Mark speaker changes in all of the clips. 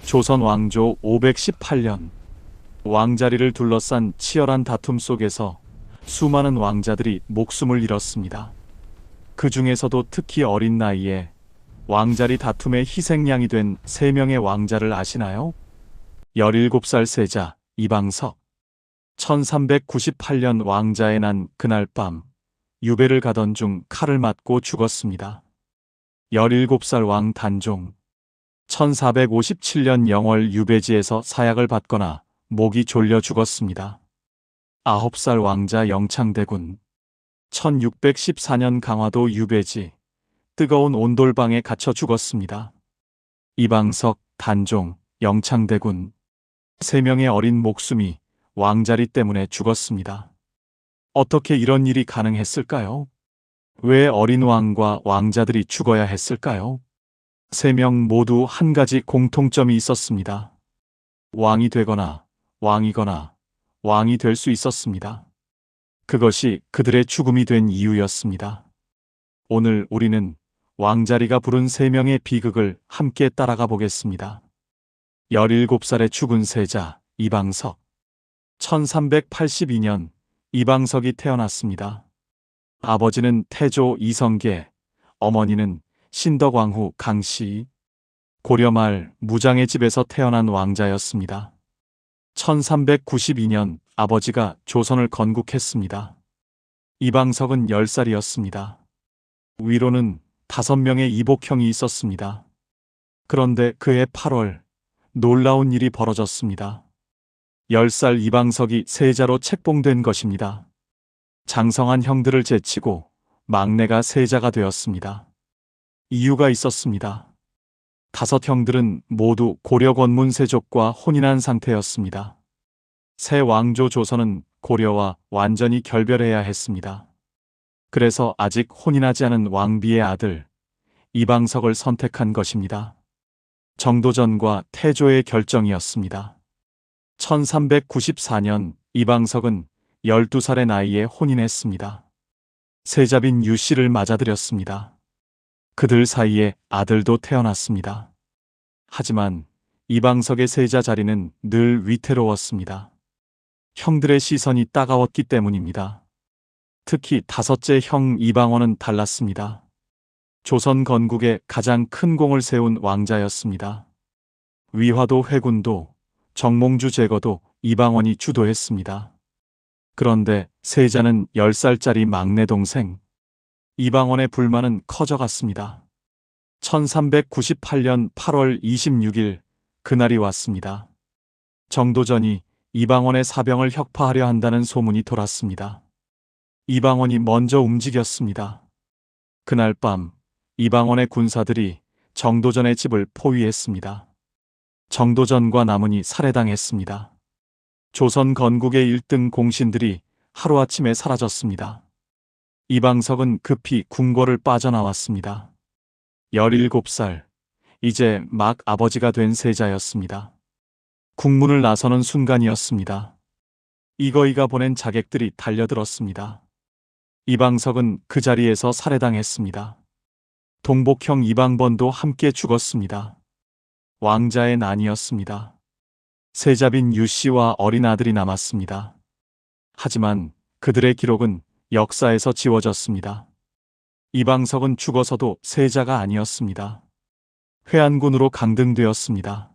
Speaker 1: 조선 왕조 518년, 왕자리를 둘러싼 치열한 다툼 속에서 수많은 왕자들이 목숨을 잃었습니다. 그 중에서도 특히 어린 나이에 왕자리 다툼의 희생양이 된 3명의 왕자를 아시나요? 17살 세자 이방석. 1398년 왕자에 난 그날 밤 유배를 가던 중 칼을 맞고 죽었습니다. 17살 왕 단종. 1457년 영월 유배지에서 사약을 받거나 목이 졸려 죽었습니다. 9살 왕자 영창대군. 1614년 강화도 유배지 뜨거운 온돌방에 갇혀 죽었습니다. 이방석, 단종, 영창대군 3명의 어린 목숨이 왕자리 때문에 죽었습니다. 어떻게 이런 일이 가능했을까요? 왜 어린 왕과 왕자들이 죽어야 했을까요? 3명 모두 한 가지 공통점이 있었습니다. 왕이 되거나 왕이거나 왕이 될 수 있었습니다. 그것이 그들의 죽음이 된 이유였습니다. 오늘 우리는 왕자리가 부른 3명의 비극을 함께 따라가 보겠습니다. 17살에 죽은 세자 이방석. 1382년 이방석이 태어났습니다. 아버지는 태조 이성계, 어머니는 신덕왕후 강씨. 고려 말 무장의 집에서 태어난 왕자였습니다. 1392년 아버지가 조선을 건국했습니다. 이방석은 10살이었습니다. 위로는 5명의 이복형이 있었습니다. 그런데 그해 8월 놀라운 일이 벌어졌습니다. 10살 이방석이 세자로 책봉된 것입니다. 장성한 형들을 제치고 막내가 세자가 되었습니다. 이유가 있었습니다. 5 형들은 모두 고려 권문세족과 혼인한 상태였습니다. 새 왕조 조선은 고려와 완전히 결별해야 했습니다. 그래서 아직 혼인하지 않은 왕비의 아들 이방석을 선택한 것입니다. 정도전과 태조의 결정이었습니다. 1394년 이방석은 12살의 나이에 혼인했습니다. 세자빈 유씨를 맞아들였습니다. 그들 사이에 아들도 태어났습니다. 하지만 이방석의 세자 자리는 늘 위태로웠습니다. 형들의 시선이 따가웠기 때문입니다. 특히 5째 형 이방원은 달랐습니다. 조선 건국에 가장 큰 공을 세운 왕자였습니다. 위화도 회군도 정몽주 제거도 이방원이 주도했습니다. 그런데 세자는 10살짜리 막내 동생 이방원의 불만은 커져갔습니다. 1398년 8월 26일 그날이 왔습니다. 정도전이 이방원의 사병을 혁파하려 한다는 소문이 돌았습니다. 이방원이 먼저 움직였습니다. 그날 밤 이방원의 군사들이 정도전의 집을 포위했습니다. 정도전과 남은이 살해당했습니다. 조선 건국의 1등 공신들이 하루아침에 사라졌습니다. 이방석은 급히 궁궐을 빠져나왔습니다. 17살, 이제 막 아버지가 된 세자였습니다. 국문을 나서는 순간이었습니다. 이거이가 보낸 자객들이 달려들었습니다. 이방석은 그 자리에서 살해당했습니다. 동복형 이방번도 함께 죽었습니다. 왕자의 난이었습니다. 세자빈 유씨와 어린 아들이 남았습니다. 하지만 그들의 기록은 역사에서 지워졌습니다. 이방석은 죽어서도 세자가 아니었습니다. 회안군으로 강등되었습니다.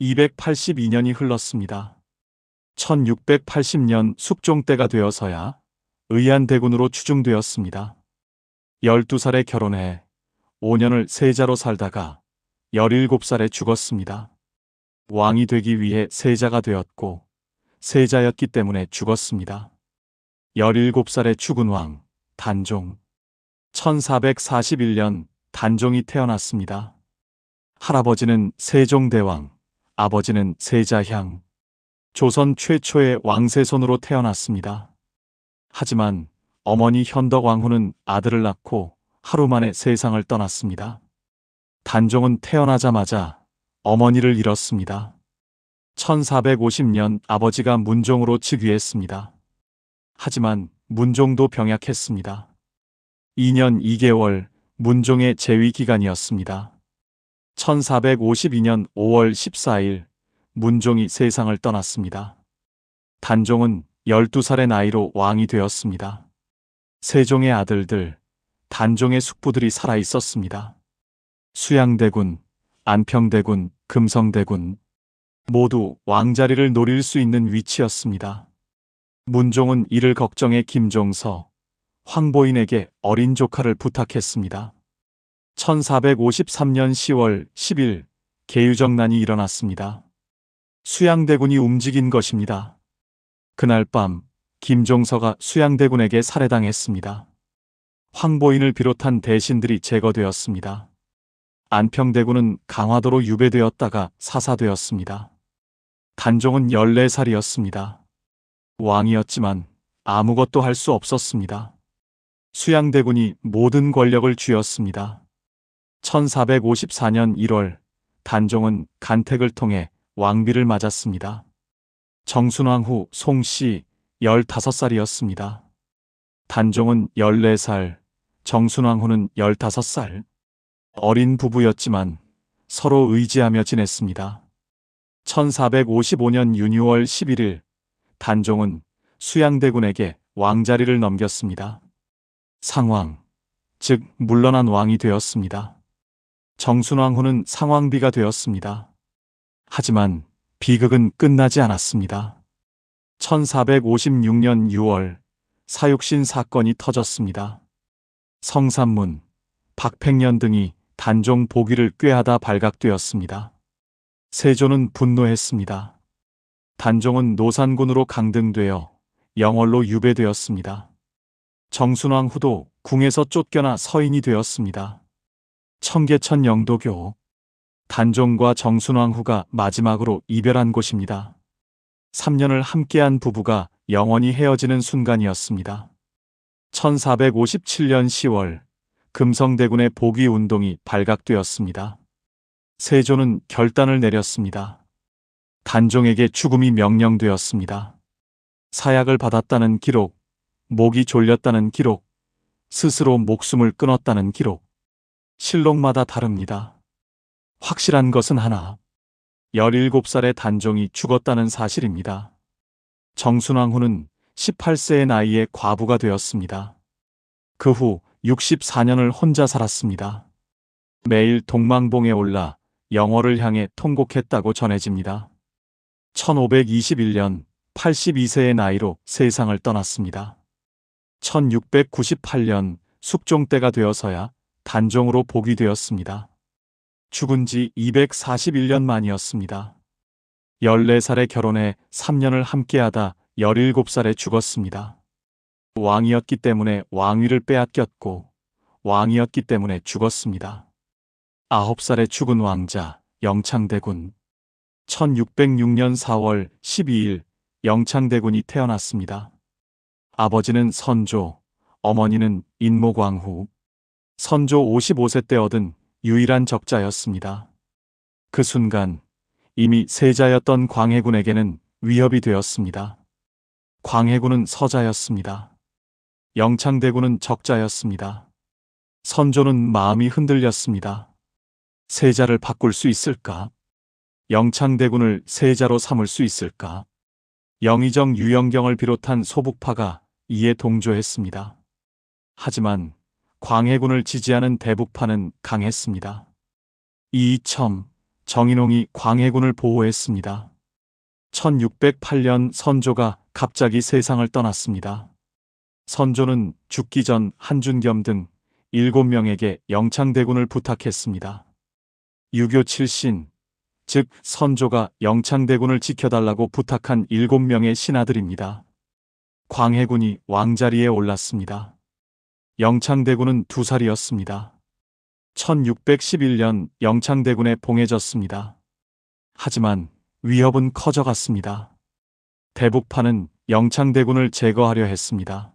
Speaker 1: 282년이 흘렀습니다. 1680년 숙종 때가 되어서야 의안대군으로 추중되었습니다. 12살에 결혼해 5년을 세자로 살다가 17살에 죽었습니다. 왕이 되기 위해 세자가 되었고 세자였기 때문에 죽었습니다. 17살에 죽은 왕 단종. 1441년 단종이 태어났습니다. 할아버지는 세종대왕, 아버지는 세자향. 조선 최초의 왕세손으로 태어났습니다. 하지만 어머니 현덕왕후는 아들을 낳고 하루 만에 세상을 떠났습니다. 단종은 태어나자마자 어머니를 잃었습니다. 1450년 아버지가 문종으로 즉위했습니다. 하지만 문종도 병약했습니다. 2년 2개월 문종의 재위 기간이었습니다. 1452년 5월 14일 문종이 세상을 떠났습니다. 단종은 12살의 나이로 왕이 되었습니다. 세종의 아들들, 단종의 숙부들이 살아 있었습니다. 수양대군, 안평대군, 금성대군 모두 왕자리를 노릴 수 있는 위치였습니다. 문종은 이를 걱정해 김종서, 황보인에게 어린 조카를 부탁했습니다. 1453년 10월 10일 계유정난이 일어났습니다. 수양대군이 움직인 것입니다. 그날 밤 김종서가 수양대군에게 살해당했습니다. 황보인을 비롯한 대신들이 제거되었습니다. 안평대군은 강화도로 유배되었다가 사사되었습니다. 단종은 14살이었습니다. 왕이었지만 아무것도 할 수 없었습니다. 수양대군이 모든 권력을 쥐었습니다. 1454년 1월 단종은 간택을 통해 왕비를 맞았습니다. 정순왕후 송씨 15살이었습니다. 단종은 14살, 정순왕후는 15살. 어린 부부였지만 서로 의지하며 지냈습니다. 1455년 6월 11일 단종은 수양대군에게 왕자리를 넘겼습니다. 상왕, 즉 물러난 왕이 되었습니다. 정순왕후는 상왕비가 되었습니다. 하지만 비극은 끝나지 않았습니다. 1456년 6월 사육신 사건이 터졌습니다. 성삼문, 박팽년 등이 단종 보기를 꾀하다 발각되었습니다. 세조는 분노했습니다. 단종은 노산군으로 강등되어 영월로 유배되었습니다. 정순왕후도 궁에서 쫓겨나 서인이 되었습니다. 청계천 영도교, 단종과 정순왕후가 마지막으로 이별한 곳입니다. 3년을 함께한 부부가 영원히 헤어지는 순간이었습니다. 1457년 10월 금성대군의 복위운동이 발각되었습니다. 세조는 결단을 내렸습니다. 단종에게 죽음이 명령되었습니다. 사약을 받았다는 기록, 목이 졸렸다는 기록, 스스로 목숨을 끊었다는 기록. 실록마다 다릅니다. 확실한 것은 하나, 17살의 단종이 죽었다는 사실입니다. 정순왕후는 18세의 나이에 과부가 되었습니다. 그 후 64년을 혼자 살았습니다. 매일 동망봉에 올라 영월을 향해 통곡했다고 전해집니다. 1521년 82세의 나이로 세상을 떠났습니다. 1698년 숙종 때가 되어서야 단종으로 복위되었습니다. 죽은 지 241년 만이었습니다. 14살에 결혼해 3년을 함께하다 17살에 죽었습니다. 왕이었기 때문에 왕위를 빼앗겼고 왕이었기 때문에 죽었습니다. 9살에 죽은 왕자 영창대군. 1606년 4월 12일 영창대군이 태어났습니다. 아버지는 선조, 어머니는 인모광후. 선조 55세 때 얻은 유일한 적자였습니다. 그 순간 이미 세자였던 광해군에게는 위협이 되었습니다. 광해군은 서자였습니다. 영창대군은 적자였습니다. 선조는 마음이 흔들렸습니다. 세자를 바꿀 수 있을까? 영창대군을 세자로 삼을 수 있을까? 영의정 유영경을 비롯한 소북파가 이에 동조했습니다. 하지만 광해군을 지지하는 대북파는 강했습니다. 이이첨, 정인홍이 광해군을 보호했습니다. 1608년 선조가 갑자기 세상을 떠났습니다. 선조는 죽기 전 한준겸 등 7명에게 영창대군을 부탁했습니다. 유교 7신, 즉 선조가 영창대군을 지켜달라고 부탁한 7명의 신하들입니다. 광해군이 왕자리에 올랐습니다. 영창대군은 2살이었습니다. 1611년 영창대군에 봉해졌습니다. 하지만 위협은 커져갔습니다. 대북파는 영창대군을 제거하려 했습니다.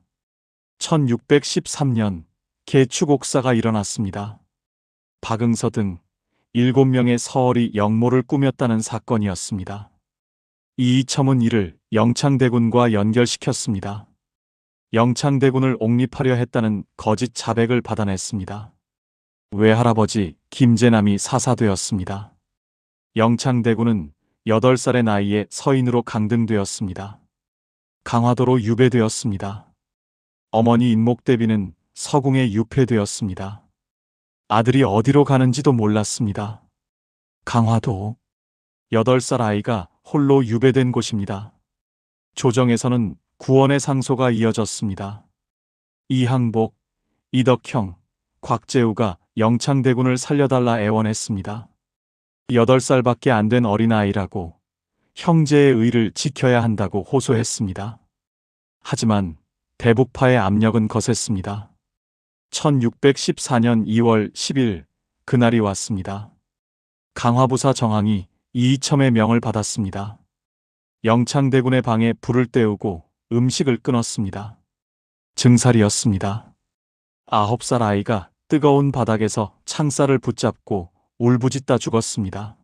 Speaker 1: 1613년 개축옥사가 일어났습니다. 박응서 등 7명의 서얼이 영모를 꾸몄다는 사건이었습니다. 이이첨은 이를 영창대군과 연결시켰습니다. 영창대군을 옹립하려 했다는 거짓 자백을 받아냈습니다. 외할아버지 김재남이 사사되었습니다. 영창대군은 8살의 나이에 서인으로 강등되었습니다. 강화도로 유배되었습니다. 어머니 인목대비는 서궁에 유폐되었습니다. 아들이 어디로 가는지도 몰랐습니다. 강화도. 8살 아이가 홀로 유배된 곳입니다. 조정에서는 구원의 상소가 이어졌습니다. 이항복, 이덕형, 곽재우가 영창대군을 살려달라 애원했습니다. 8살밖에 안 된 어린아이라고 형제의 의를 지켜야 한다고 호소했습니다. 하지만 대북파의 압력은 거셌습니다. 1614년 2월 10일 그날이 왔습니다. 강화부사 정항이 이이첨의 명을 받았습니다. 영창대군의 방에 불을 때우고 음식을 끊었습니다. 증살이었습니다. 9살 아이가 뜨거운 바닥에서 창살을 붙잡고 울부짖다 죽었습니다.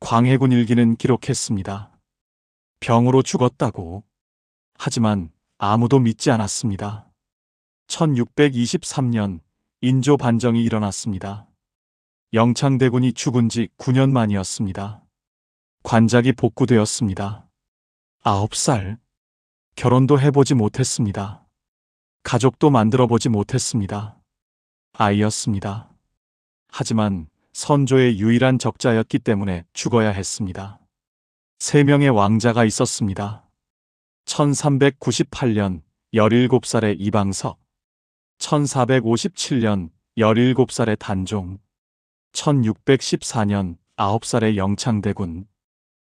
Speaker 1: 광해군 일기는 기록했습니다. 병으로 죽었다고. 하지만 아무도 믿지 않았습니다. 1623년 인조 반정이 일어났습니다. 영창대군이 죽은 지 9년 만이었습니다. 관작이 복구되었습니다. 9살. 결혼도 해보지 못했습니다. 가족도 만들어보지 못했습니다. 아이였습니다. 하지만 선조의 유일한 적자였기 때문에 죽어야 했습니다. 3명의 왕자가 있었습니다. 1398년 17살의 이방석, 1457년 17살의 단종, 1614년 9살의 영창대군.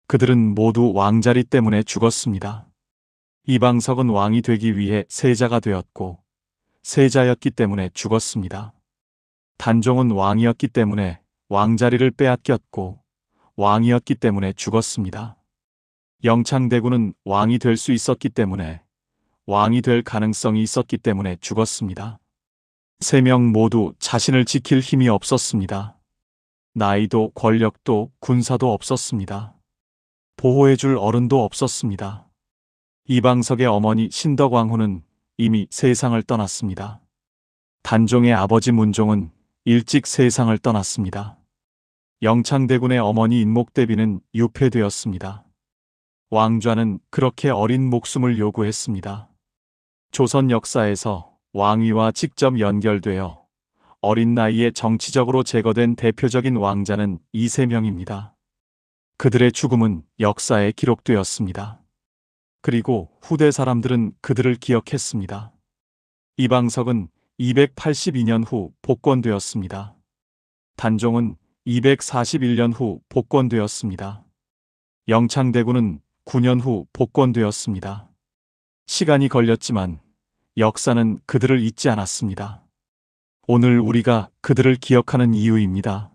Speaker 1: 그들은 모두 왕자리 때문에 죽었습니다. 이방석은 왕이 되기 위해 세자가 되었고 세자였기 때문에 죽었습니다. 단종은 왕이었기 때문에 왕자리를 빼앗겼고 왕이었기 때문에 죽었습니다. 영창대군은 왕이 될 수 있었기 때문에 왕이 될 가능성이 있었기 때문에 죽었습니다. 3명 모두 자신을 지킬 힘이 없었습니다. 나이도 권력도 군사도 없었습니다. 보호해줄 어른도 없었습니다. 이방석의 어머니 신덕왕후는 이미 세상을 떠났습니다. 단종의 아버지 문종은 일찍 세상을 떠났습니다. 영창대군의 어머니 인목대비는 유폐되었습니다. 왕좌는 그렇게 어린 목숨을 요구했습니다. 조선 역사에서 왕위와 직접 연결되어 어린 나이에 정치적으로 제거된 대표적인 왕자는 이 3명입니다. 그들의 죽음은 역사에 기록되었습니다. 그리고 후대 사람들은 그들을 기억했습니다. 이방석은 282년 후 복권되었습니다. 단종은 241년 후 복권되었습니다. 영창대군은 9년 후 복권되었습니다. 시간이 걸렸지만 역사는 그들을 잊지 않았습니다. 오늘 우리가 그들을 기억하는 이유입니다.